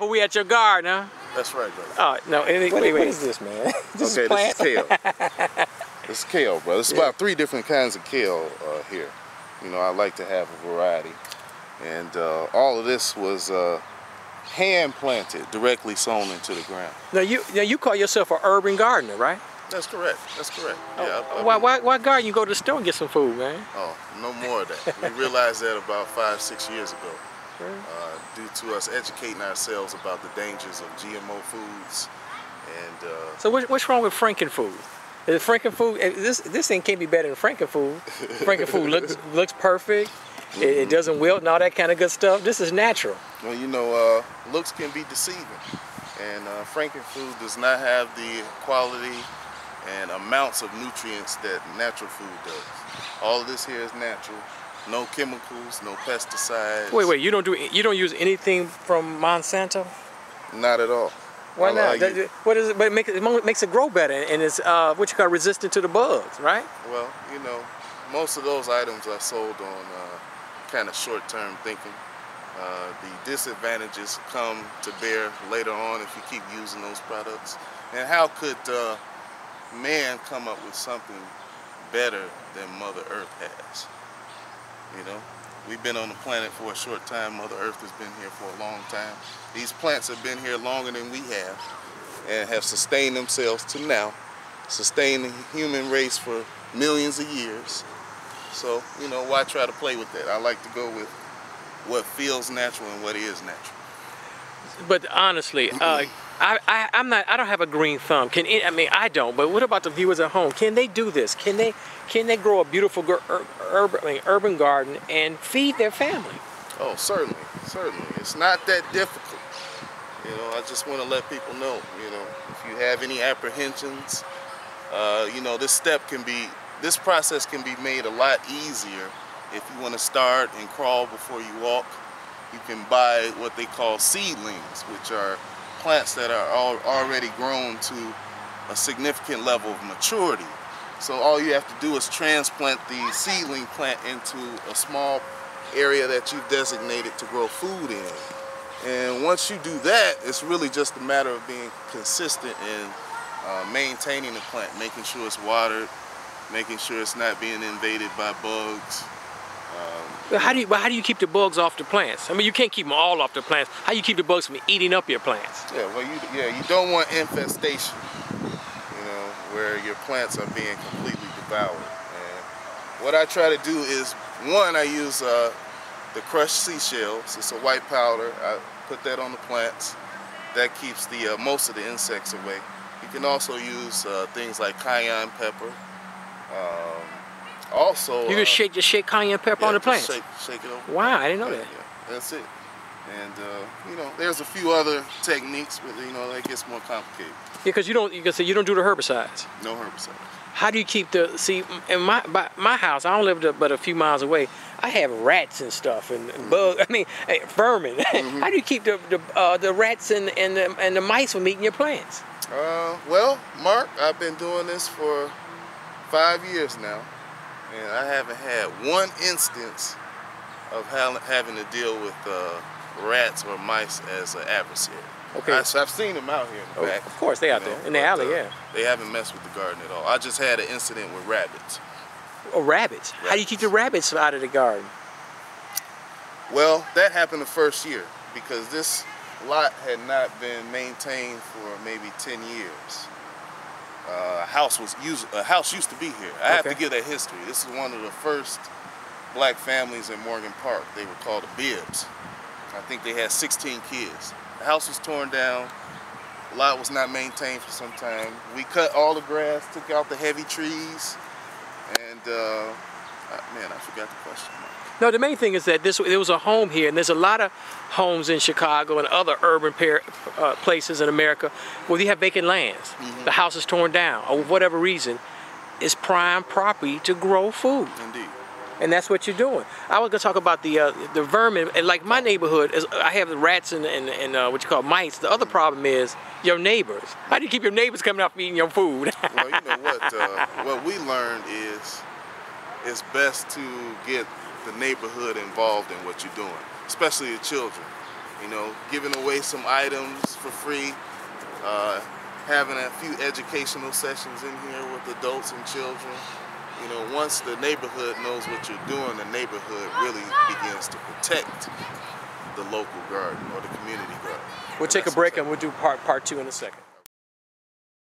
But we at your garden, huh? That's right, brother. Oh, no, wait. What is this, man? This is kale. This is kale, brother. It's about 3 different kinds of kale here. You know, I like to have a variety. And all of this was hand planted, directly sown into the ground. Now you call yourself an urban gardener, right? That's correct. That's correct. Oh, yeah. Why garden? You go to the store and get some food, man. Oh, no more of that. We realized that about 5-6 years ago. Due to us educating ourselves about the dangers of GMO foods. And so what's wrong with Frankenfood? Is Frankenfood, this thing can't be better than Frankenfood. Frankenfood looks perfect. It doesn't wilt and all that kind of good stuff. This is natural. Well, you know, looks can be deceiving. And Frankenfood does not have the quality and amounts of nutrients that natural food does. All of this here is natural. No chemicals, no pesticides. Wait, you don't use anything from Monsanto? Not at all. Why not? What is it? But it makes it grow better, and it's what you call resistant to the bugs, right? Well, you know, most of those items are sold on kind of short-term thinking. The disadvantages come to bear later on if you keep using those products. And how could man come up with something better than Mother Earth has? You know, we've been on the planet for a short time. Mother Earth has been here for a long time. These plants have been here longer than we have and have sustained themselves to now, sustained the human race for millions of years. So, you know, why try to play with that? I like to go with what feels natural and what is natural. But honestly, I don't have a green thumb. I don't. But what about the viewers at home? Can they do this? Can they grow a beautiful urban garden and feed their family? Oh, certainly. It's not that difficult. You know, I just want to let people know. You know, if you have any apprehensions, you know, this process can be made a lot easier if you want to start and crawl before you walk. You can buy what they call seedlings, which are plants that are already grown to a significant level of maturity. So all you have to do is transplant the seedling plant into a small area that you've designated to grow food in. And once you do that, it's really just a matter of being consistent in maintaining the plant, making sure it's watered, making sure it's not being invaded by bugs. How do you keep the bugs off the plants? I mean, you can't keep them all off the plants. How do you keep the bugs from eating up your plants? Yeah, well, you don't want infestation, you know, where your plants are being completely devoured. And what I try to do is, one, I use the crushed seashells. It's a white powder. I put that on the plants. That keeps the most of the insects away. You can also use things like cayenne pepper. Also, you can just shake cayenne pepper on the plants. Shake it over. Wow, I didn't know that. Yeah, that's it. And you know, there's a few other techniques, but you know, that gets more complicated. Yeah, because you don't do the herbicides. No herbicides. How do you keep in my house? I don't live but a few miles away. I have rats and stuff and bugs. I mean, vermin. How do you keep the rats and the mice from eating your plants? Well, Mark, I've been doing this for 5 years now. And I haven't had one instance of having to deal with rats or mice as an adversary. Okay. I've seen them out here in the back. Of course, they out there in the alley, yeah. They haven't messed with the garden at all. I just had an incident with rabbits. Oh, rabbits? How do you keep the rabbits out of the garden? Well, that happened the first year because this lot had not been maintained for maybe 10 years. A house used to be here. I have to give that history. This is one of the first black families in Morgan Park. They were called the Bibbs. I think they had 16 kids. The house was torn down. The lot was not maintained for some time. We cut all the grass, took out the heavy trees, and man, I forgot the question. No, the main thing is that there was a home here, and there's a lot of homes in Chicago and other urban places in America where you have vacant lands. The house is torn down, or for whatever reason, it's prime property to grow food. Indeed. And that's what you're doing. I was going to talk about the vermin. And like my neighborhood, I have the rats and what you call mice. The other problem is your neighbors. How do you keep your neighbors coming out from eating your food? Well, you know what we learned is it's best to get the neighborhood involved in what you're doing, especially the children. You know, giving away some items for free, having a few educational sessions in here with adults and children. You know, once the neighborhood knows what you're doing, the neighborhood really begins to protect the local garden or the community garden. We'll take a break and we'll do part two in a second.